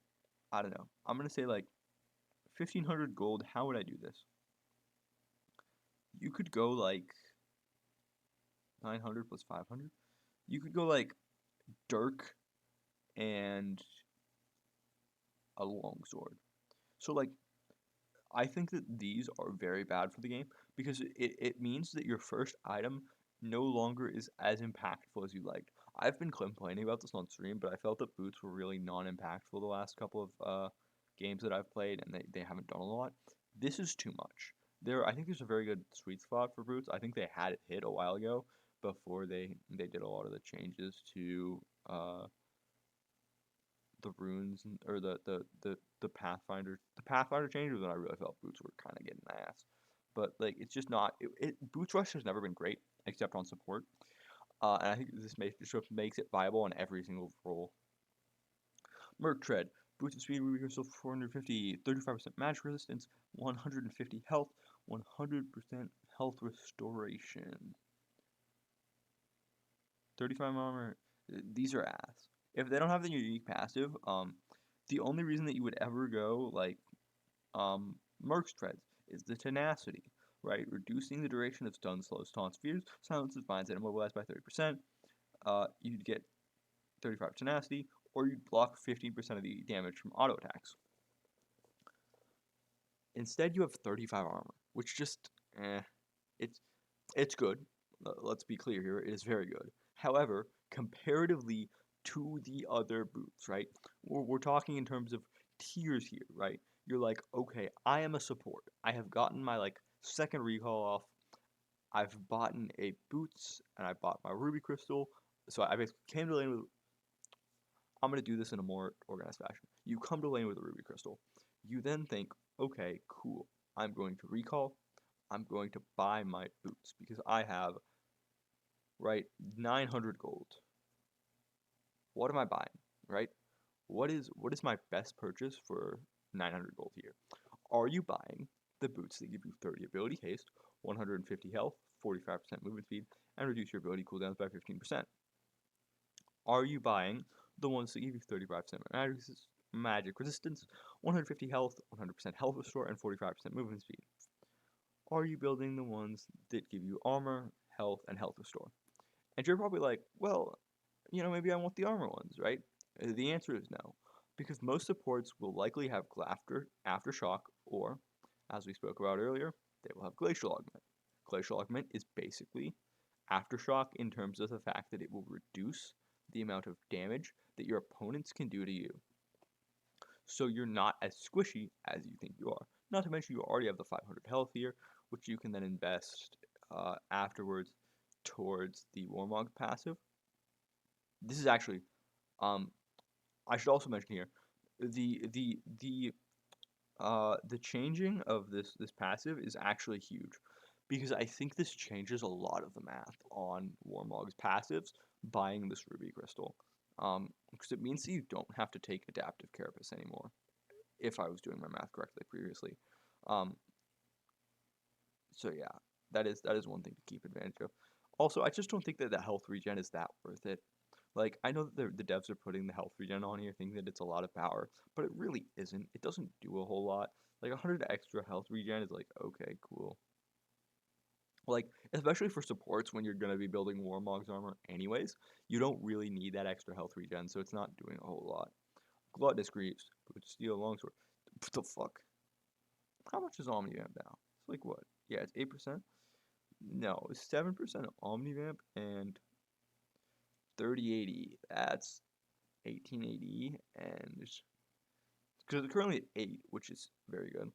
I don't know, I'm going to say like 1,500 gold. How would I do this? You could go like 900 plus 500. You could go like Dirk and a longsword. So like, I think that these are very bad for the game because it means that your first item no longer is as impactful as you liked. I've been complaining about this on stream, but I felt that boots were really non-impactful the last couple of games that I've played, and they haven't done a lot. This is too much. I think there's a very good sweet spot for boots. I think they had it hit a while ago before they did a lot of the changes to the runes or the Pathfinder changes, and I really felt boots were kind of getting ass. But like, it's just not. Boots rush has never been great except on support, and I think this makes it viable on every single role. Merc Tread. Boots of speed, Ruby Crystal, 450, 35% magic resistance, 150 health, 100% health restoration. 35 armor. These are ass. If they don't have the unique passive, the only reason that you would ever go like Merc's Treads is the tenacity, right? Reducing the duration of stun, slows, taunts, fears, silences, binds, and immobilized by 30%. You'd get 35 tenacity, or you'd block 15% of the damage from auto attacks. Instead, you have 35 armor, which just, it's good. Let's be clear here, it is very good. However, comparatively to the other boots, right? We're talking in terms of tiers here, right? You're like, okay, I am a support. I have gotten my like second recall off. I've bought a boots and I bought my ruby crystal. So I basically came to lane with... I'm going to do this in a more organized fashion. You come to lane with a ruby crystal. You then think, okay, cool. I'm going to recall. I'm going to buy my boots because I have, right, 900 gold. What am I buying, right? What is my best purchase for 900 gold here? Are you buying the boots that give you 30 ability haste, 150 health, 45% movement speed, and reduce your ability cooldowns by 15%? Are you buying the ones that give you 35% magic resistance, 150 health, 100% health restore, and 45% movement speed? Are you building the ones that give you armor, health, and health restore? And you're probably like, well, you know, maybe I want the armor ones, right? The answer is no, because most supports will likely have Aftershock, or, as we spoke about earlier, they will have Glacial Augment. Glacial Augment is basically Aftershock in terms of the fact that it will reduce the amount of damage that your opponents can do to you. So you're not as squishy as you think you are. Not to mention you already have the 500 health here, which you can then invest afterwards towards the Warmog passive. This is actually, I should also mention here, the changing of this passive is actually huge, because I think this changes a lot of the math on Warmog's passives buying this Ruby Crystal, because it means that you don't have to take Adaptive Carapace anymore, if I was doing my math correctly previously. So yeah, that is one thing to keep advantage of. Also, I just don't think that the health regen is that worth it. Like, I know that the devs are putting the health regen on here thinking that it's a lot of power, but it really isn't. It doesn't do a whole lot. Like, 100 extra health regen is like, okay, cool. Like, especially for supports when you're going to be building Warmog's armor anyways, you don't really need that extra health regen, so it's not doing a whole lot. Gluttonous Greaves, Steel Longsword. What the fuck? How much is Omnivamp now? It's like what? Yeah, it's 8%? No, it's 7% Omnivamp and 3080. That's 1880, and because it's currently at 8, which is very good.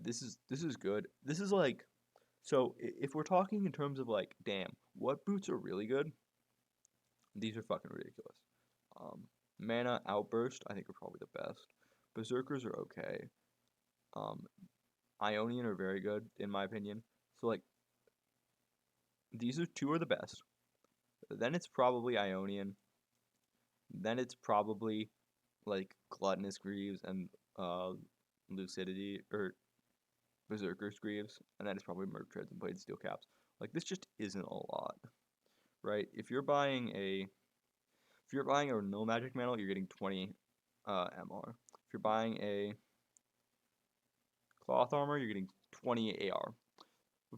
This is good. This is like, so if we're talking in terms of like, damn, what boots are really good? These are fucking ridiculous. Mana Outburst, I think, are probably the best. Berserkers are okay. Ionian are very good, in my opinion. So, like, these two are the best. Then it's probably Ionian. Then it's probably, like, Gluttonous Greaves and Lucidity, or Berserker's Greaves. And then it's probably Merc Treads and Blade Steel Caps. Like, this just isn't a lot, right? If you're buying a no magic mantle, you're getting 20 MR. If you're buying a cloth armor, you're getting 20 AR.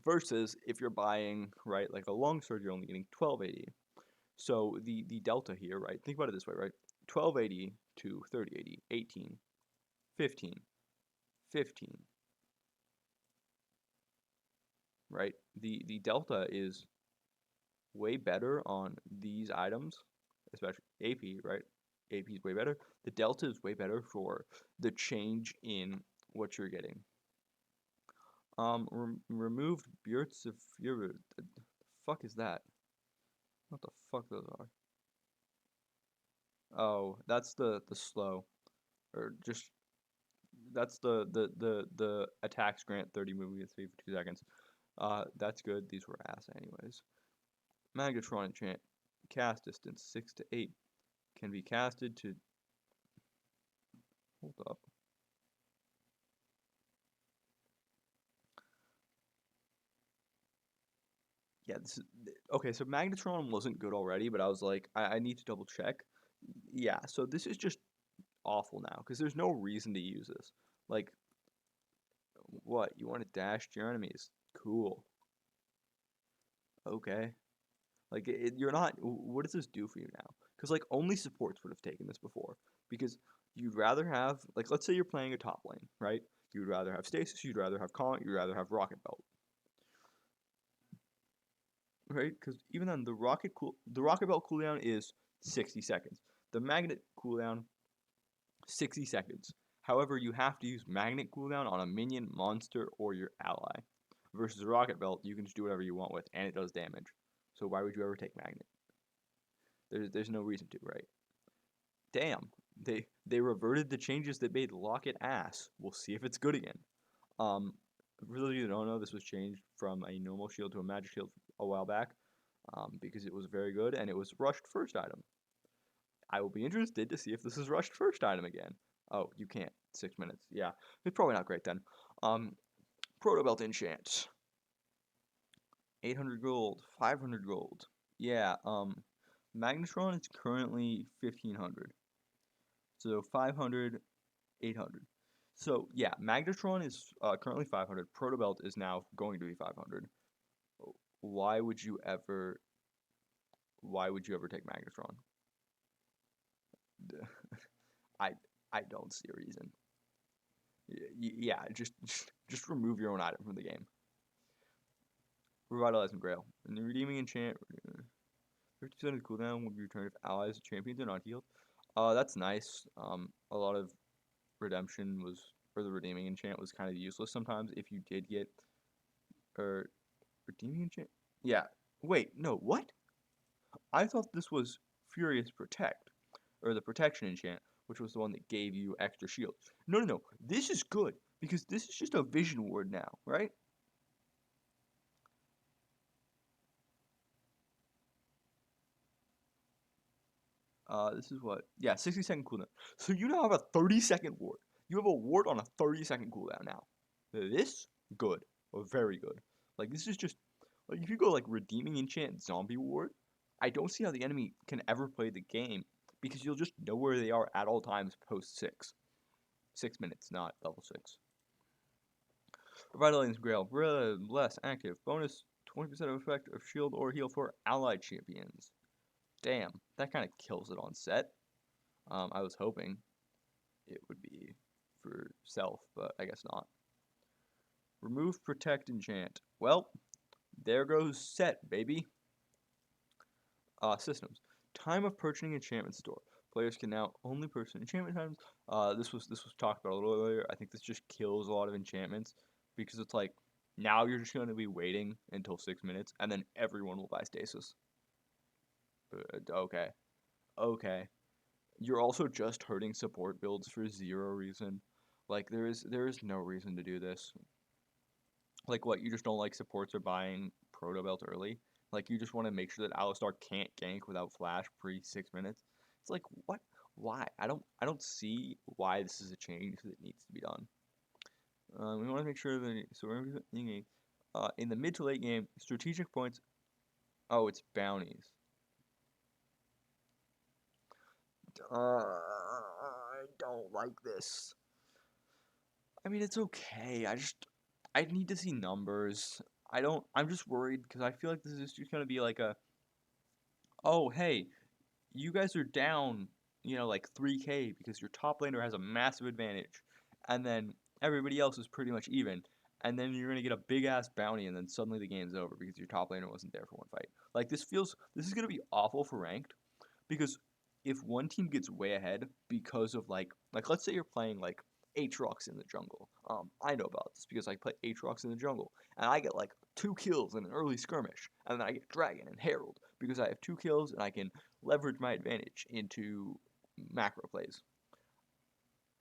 Versus if you're buying, right, like a longsword, you're only getting 1280. So the delta here, right, think about it this way, right, 1280 to 3080, 18, 15, 15, right? The delta is way better on these items, especially AP, right? AP is way better. The delta is way better for the change in what you're getting. Removed Beards of Fury. The fuck is that? What the fuck those are? Oh, that's the slow, or just that's the attacks grant 30 movement speed for 2 seconds. That's good. These were ass anyways. Magnetron enchant, cast distance 6 to 8, can be casted to. Hold up. Yeah, this is okay. So Magnetron wasn't good already, but I was like, I need to double check. Yeah, so this is just awful now because there's no reason to use this. Like, what? You want to dash your enemies? Cool. Okay. Like, you're not. What does this do for you now? Because like only supports would have taken this before. Because you'd rather have, like, let's say you're playing a top lane, right? You'd rather have stasis. You'd rather have Colin. You'd rather have Rocket Belt. Right? Because even then, the Rocket Belt cooldown is 60 seconds. The Magnet cooldown, 60 seconds. However, you have to use Magnet cooldown on a minion, monster, or your ally. Versus Rocket Belt, you can just do whatever you want with, and it does damage. So why would you ever take Magnet? There's no reason to, right? Damn, they reverted the changes that made Locket ass. We'll see if it's good again. For those of you that don't know, this was changed from a normal shield to a magic shield a while back, because it was very good and it was rushed first item. I will be interested to see if this is rushed first item again. Oh, you can't. 6 minutes. Yeah, it's probably not great then. Proto Belt enchant. 800 gold, 500 gold. Yeah, Magnetron is currently 1500. So 500, 800. So yeah, Magnetron is currently 500. Proto Belt is now going to be 500. Why would you ever take Magnetron? I don't see a reason. Yeah, just remove your own item from the game. Revitalizing Grail. And the redeeming enchant, 50% of the cooldown will be returned if allies and champions are not healed. That's nice. A lot of redemption was or the redeeming enchant was kind of useless sometimes if you did get, or redeeming enchant? Yeah. Wait, no, what? I thought this was Furious Protect, or the protection enchant, which was the one that gave you extra shield. No, no, no. This is good because this is just a vision ward now, right? This is what? Yeah, 60-second cooldown. So you now have a 30-second ward. You have a ward on a 30-second cooldown now. This good, or very good. Like this is just like if you go like redeeming enchant zombie ward, I don't see how the enemy can ever play the game because you'll just know where they are at all times post 6 minutes, not level 6. Revitalizing Grail, less active, bonus 20% of effect of shield or heal for allied champions. Damn, that kind of kills it on set. I was hoping it would be for self, but I guess not. Remove protect enchant. Well, there goes set, baby. Systems. Time of purchasing enchantment store. Players can now only purchase enchantment times. This was talked about a little earlier. I think this just kills a lot of enchantments because it's like now you're just going to be waiting until 6 minutes and then everyone will buy stasis. Okay. Okay. You're also just hurting support builds for zero reason. Like there is no reason to do this. Like what, you just don't like supports or buying proto belt early? Like you just want to make sure that Alistar can't gank without flash pre 6 minutes? It's like what? Why? I don't see why this is a change that needs to be done. We want to make sure that so in the mid to late game, strategic points. Oh, it's bounties. I don't like this. I mean, it's okay. I need to see numbers. I'm just worried because I feel like this is just gonna be like a, oh hey, you guys are down, like 3K because your top laner has a massive advantage, and then everybody else is pretty much even, and then you're gonna get a big ass bounty, and then suddenly the game's over because your top laner wasn't there for one fight. Like this is gonna be awful for ranked, because if one team gets way ahead because of like let's say you're playing like Aatrox in the jungle. I know about this because I play Aatrox in the jungle, and I get like 2 kills in an early skirmish, and then I get Dragon and Herald because I have 2 kills and I can leverage my advantage into macro plays.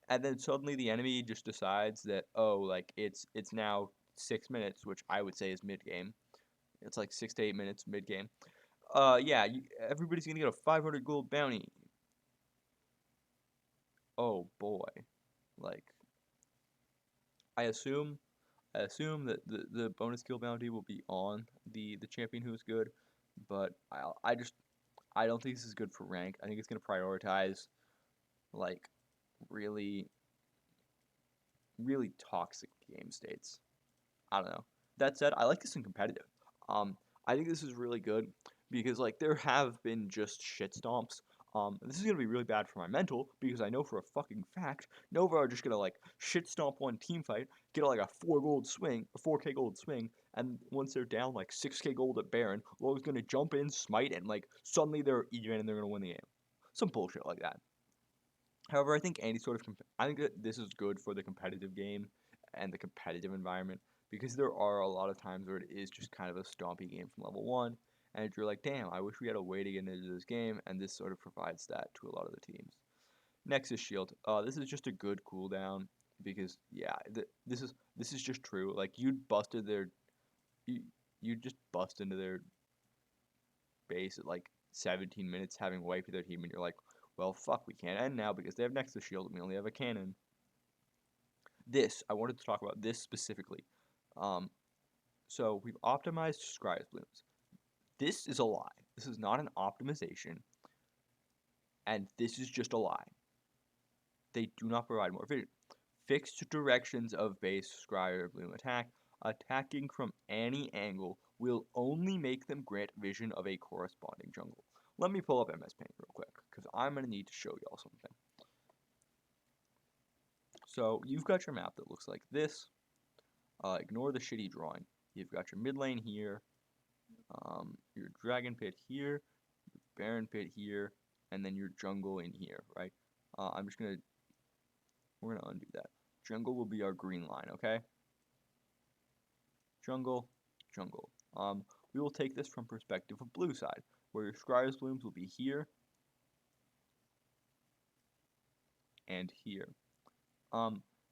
And then suddenly the enemy just decides that, oh, like it's now 6 minutes, which I would say is mid game. It's like 6 to 8 minutes mid game. Yeah, everybody's gonna get a 500 gold bounty. Oh boy, like I assume that the bonus kill bounty will be on the champion who is good, but I don't think this is good for rank. I think it's gonna prioritize like really really toxic game states. I don't know. That said, I like this in competitive. Um, I think this is really good because like there have been just shit stomps. This is gonna be really bad for my mental because I know for a fucking fact Nova are just gonna like shit stomp one team fight, get like a 4 gold swing, a 4K gold swing, and once they're down like 6K gold at Baron, Lowe's gonna jump in, smite, and like suddenly they're even and they're gonna win the game. Some bullshit like that. However, I think any sort of I think that this is good for the competitive game and the competitive environment because there are a lot of times where it is just kind of a stompy game from level 1, and you're like, damn, I wish we had a way to get into this game, and this sort of provides that to a lot of the teams. Next is Shield. This is just a good cooldown because yeah, this is just true. Like you you just bust into their base at like 17 minutes having wiped their team, and you're like, well, fuck, we can't end now because they have Nexus Shield and we only have a cannon. I wanted to talk about this specifically. Um, so we've optimized Scry's Blooms. This is a lie. This is not an optimization, and this is just a lie. They do not provide more vision. Fixed directions of base Scry or Bloom attack. Attacking from any angle will only make them grant vision of a corresponding jungle. Let me pull up MS Paint real quick, because I'm going to need to show y'all something. So you've got your map that looks like this. Ignore the shitty drawing. You've got your mid lane here, your dragon pit here, your baron pit here, and then your jungle in here, right? We're gonna undo that. Jungle will be our green line, okay? Jungle, jungle. We will take this from perspective of blue side, where your Scryer's blooms will be here and here.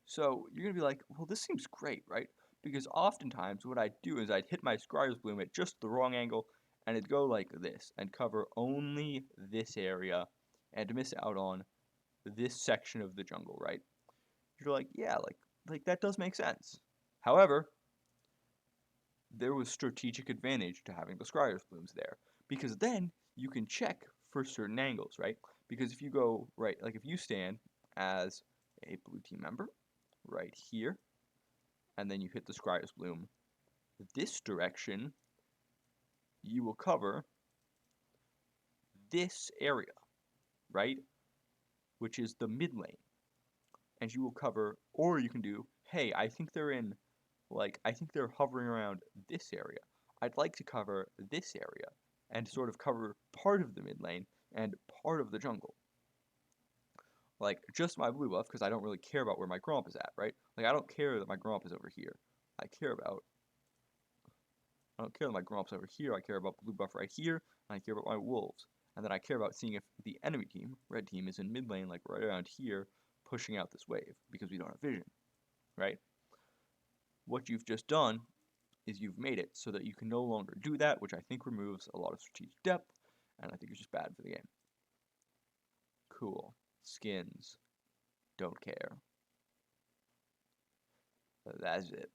So you're gonna be like, well, this seems great, right? Because oftentimes what I'd do is I'd hit my Scryer's bloom at just the wrong angle, and it'd go like this, and cover only this area, and miss out on this section of the jungle, right? You're like, yeah, like that does make sense. However, there was strategic advantage to having the Scryer's blooms there, because then you can check for certain angles, right? Because if you go right, like if you stand as a blue team member right here, and then you hit the Scryer's bloom this direction, you will cover this area, right? Which is the mid lane. And you will cover, or you can do, hey, I think they're in, like, I think they're hovering around this area. I'd like to cover this area and sort of cover part of the mid lane and part of the jungle. Like, just my blue buff, because I don't really care about where my Gromp is at, right? Like, I don't care that my Gromp is over here. I don't care that my Gromp's over here, I care about blue buff right here, and I care about my wolves. And then I care about seeing if the enemy team, red team, is in mid lane, like right around here, pushing out this wave, because we don't have vision, right? What you've just done is you've made it so that you can no longer do that, which I think removes a lot of strategic depth, and I think it's just bad for the game. Cool. Skins. Don't care. That's it.